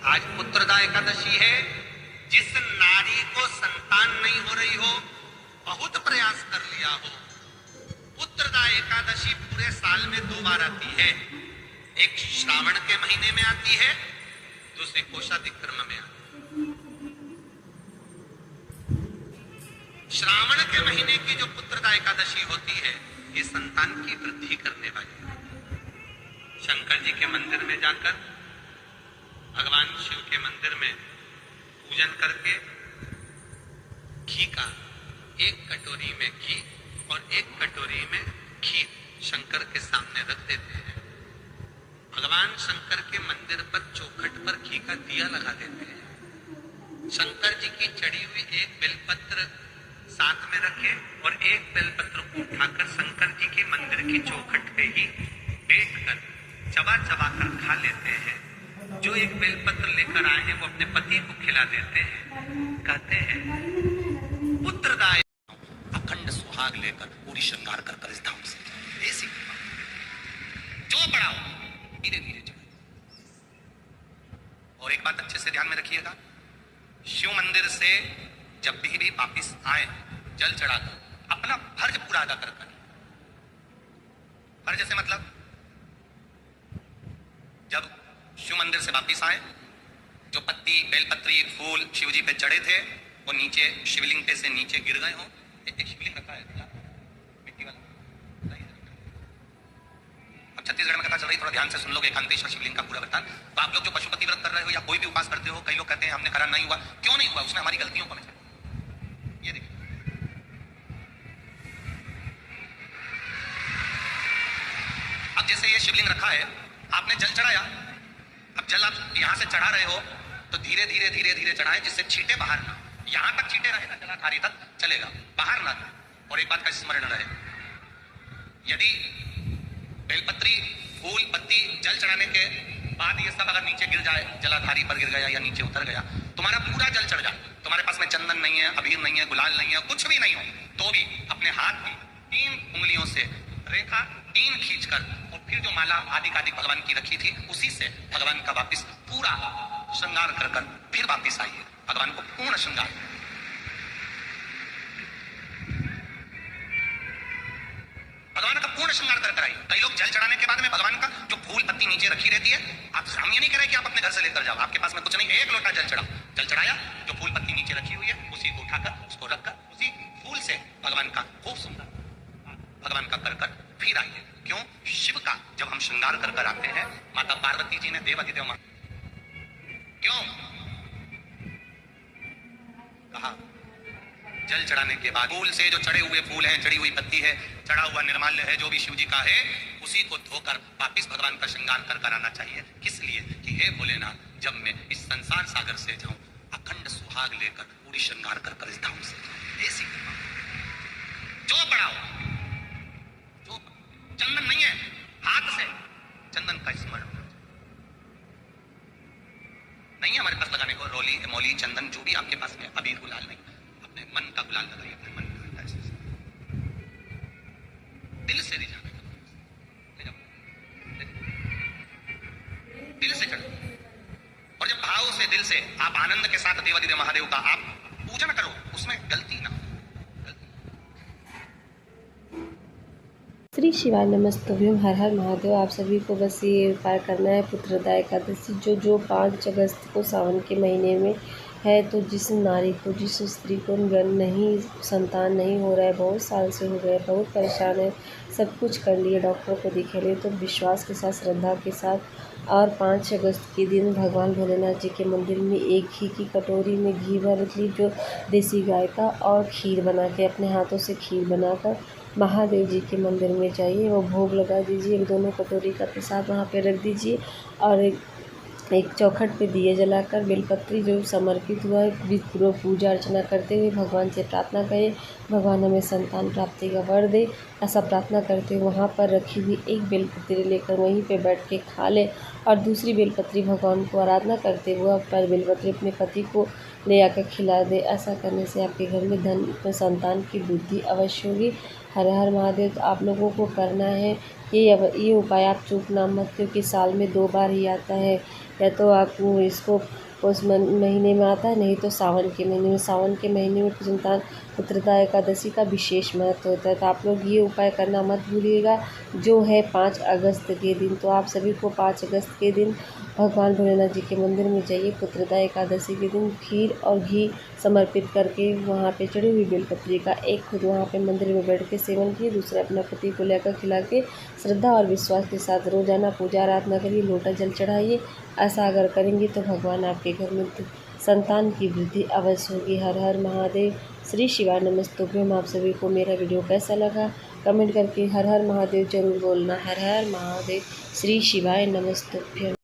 आज पुत्रदा एकादशी है। जिस नारी को संतान नहीं हो रही हो, बहुत प्रयास कर लिया हो, पुत्रदा एकादशी पूरे साल में 2 बार आती है। एक श्रावण के महीने में आती है, दूसरी कोषाधिक्रम में आती है। श्रावण के महीने की जो पुत्रदा एकादशी होती है, ये संतान की वृद्धि करने वाली है। शंकर जी के मंदिर में जाकर, भगवान शिव के मंदिर में पूजन करके घी का 1 कटोरी में घी और 1 कटोरी में खीर शंकर के सामने रख देते हैं। भगवान शंकर के मंदिर पर चौखट पर घी का दिया लगा देते हैं। शंकर जी की चढ़ी हुई 1 बेलपत्र साथ में रखे और 1 बेलपत्र को उठाकर शंकर जी के मंदिर की चौखट पे ही बैठ कर चबा चबा कर खा लेते हैं। जो 1 बेलपत्र लेकर आए हैं वो अपने पति को खिला देते हैं। कहते हैं पुत्रदाय अखंड सुहाग लेकर पूरी श्रृंगार कर कर इस धाम से ऐसी जो बढ़ाओ धीरे धीरे चढ़ो। और एक बात अच्छे से ध्यान में रखिएगा, शिव मंदिर से जब भी वापिस आए जल चढ़ाकर अपना फर्ज पूरा अदा कर। फर्ज से मतलब जब शिव मंदिर से वापिस आए, जो पत्ती बेलपत्री फूल शिव जी पे चढ़े थे वो नीचे शिवलिंग पे से नीचे गिर गए हो। एक शिवलिंग रखा है मिट्टी वाला। अब छत्तीसगढ़ में कथा चल रही, थोड़ा ध्यान से सुन लोगे एकांतेश्वर शिवलिंग का पूरा वृत्तांत। तो आप लोग जो पशुपति व्रत कर रहे हो या कोई भी उपास करते हो, कई लोग कहते हैं हमने करा नहीं हुआ। क्यों नहीं हुआ? उसने हमारी गलतियों को हमें। ये देखिए, अब जैसे ये शिवलिंग रखा है, आपने जल चढ़ाया। अब जल आप यहां से चढ़ा रहे हो तो धीरे धीरे धीरे धीरे चढ़ाएं, जिससे छींटे बाहर ना, यहां तक छींटे रहे ना, जलाधारी तक चलेगा, बाहर ना। और एक बात का स्मरण रहे, यदि बेलपत्री फूल पत्ती जल चढ़ाने के बाद ये सब अगर नीचे गिर जाए, जलाधारी पर गिर गया या नीचे उतर गया, तुम्हारा पूरा जल चढ़ जाए, तुम्हारे पास में चंदन नहीं है, अबीर नहीं है, गुलाल नहीं है, कुछ भी नहीं हो, तो भी अपने हाथ की 3 उंगलियों से रेखा 3 खींचकर और फिर जो माला आदि भगवान की रखी थी उसी से भगवान का वापिस पूरा श्रृंगार कर कर फिर वापिस आइए। भगवान को पूर्ण श्रृंगार, भगवान का पूर्ण श्रृंगार कर आइए। कई लोग जल चढ़ाने के बाद में भगवान का जो फूल पत्ती नीचे रखी रहती है, आप हम ये नहीं कह रहे कि आप अपने घर से लेकर जाओ, आपके पास में कुछ नहीं, 1 लोटा जल चढ़ाओ। जल चढ़ाया, जो फूल पत्ती नीचे रखी हुई है उसी को उठाकर उसको रखकर उसी फूल से भगवान का खूब सुंदर भगवान का कर कर फिर आइए। क्यों? शिव का जब हम श्रृंगार कर कर आते हैं, माता पार्वती जी ने देवाधिदेव मां क्यों कहा, जल चढ़ाने के बाद फूल से जो चढ़े हुए फूल हैं, चढ़ी हुई पत्ती है, चढ़ा हुआ निर्माल्य है, जो भी शिव जी का है, उसी को धोकर वापिस भगवान का श्रृंगार कर कर आना चाहिए। किस लिए? कि हे भोलेनाथ, जब मैं इस संसार सागर से जाऊं, अखंड सुहाग लेकर पूरी श्रृंगार कर कर इस धाम से जाऊं। ऐसी जो बढ़ाओ, चंदन नहीं है, हाथ से चंदन का स्मरण नहीं है हमारे पास लगाने को, रोली मौली चंदन जो भी आपके पास में, अबीर गुलाल नहीं, अपने मन का गुलाल लगाइए, अपने मन का दिल से ले जाना, दिल से चढ़ो। और जब भाव से दिल से आप आनंद के साथ देवाधिदेव महादेव का आप पूजन करो, उसमें गलती ना। श्री शिवाय नमस्तुभ्यम, हर हर महादेव। आप सभी को बस ये उपाय करना है। पुत्रदा एकादशी जो 5 अगस्त को सावन के महीने में है, तो जिस नारी को, जिस स्त्री को नहीं संतान नहीं हो रहा है, बहुत साल से हो गया, बहुत परेशान है, सब कुछ कर लिए, डॉक्टर को दिखा लिए, तो विश्वास के साथ, श्रद्धा के साथ और 5 अगस्त के दिन भगवान भोलेनाथ जी के मंदिर में 1 घी की कटोरी में घी भर लीजिए, देसी गाय का, और खीर बना के अपने हाथों से खीर बनाकर महादेव जी के मंदिर में जाइए, वो भोग लगा दीजिए। 1-2 कटोरी का प्रसाद वहाँ पे रख दीजिए और एक चौखट पे दिए जलाकर बेलपत्री जो समर्पित हुआ है, पूरा पूजा अर्चना करते हुए भगवान से प्रार्थना करें, भगवान हमें संतान प्राप्ति का वर दे, ऐसा प्रार्थना करते हुए वहाँ पर रखी हुई 1 बेलपत्री लेकर वहीं पे बैठ के खा ले और दूसरी बेलपत्री भगवान को आराधना करते हुए पर बेलपत्री अपने पति को ले आकर खिला दे। ऐसा करने से आपके घर में धन संतान की बुद्धि अवश्य होगी। हर हर महादेव। तो आप लोगों को करना है ये उपाय, आप चूकना मत, क्योंकि साल में 2 बार ही आता है। या तो आप इसको उस महीने में आता है, नहीं तो सावन के महीने में। सावन के महीने में संतान पुत्रदा एकादशी का विशेष महत्व होता है, तो आप लोग ये उपाय करना मत भूलिएगा, जो है 5 अगस्त के दिन। तो आप सभी को 5 अगस्त के दिन भगवान भोलेनाथ जी के मंदिर में जाइए। पुत्रदा एकादशी के दिन खीर और घी समर्पित करके वहाँ पे चढ़ी हुई बेलपत्री का एक खुद वहाँ पे मंदिर में बैठ के सेवन किए, दूसरा अपना पति को लेकर खिला के श्रद्धा और विश्वास के साथ रोजाना पूजा आराधना करिए, लोटा जल चढ़ाइए। ऐसा अगर करेंगे तो भगवान आपके घर में संतान की वृद्धि अवश्य होगी। हर हर महादेव। श्री शिवाय नमस्तुभ्यम। आप सभी को मेरा वीडियो कैसा लगा कमेंट करके हर हर महादेव जरूर बोलना। हर हर महादेव। श्री शिवाय नमस्तुभ्यम।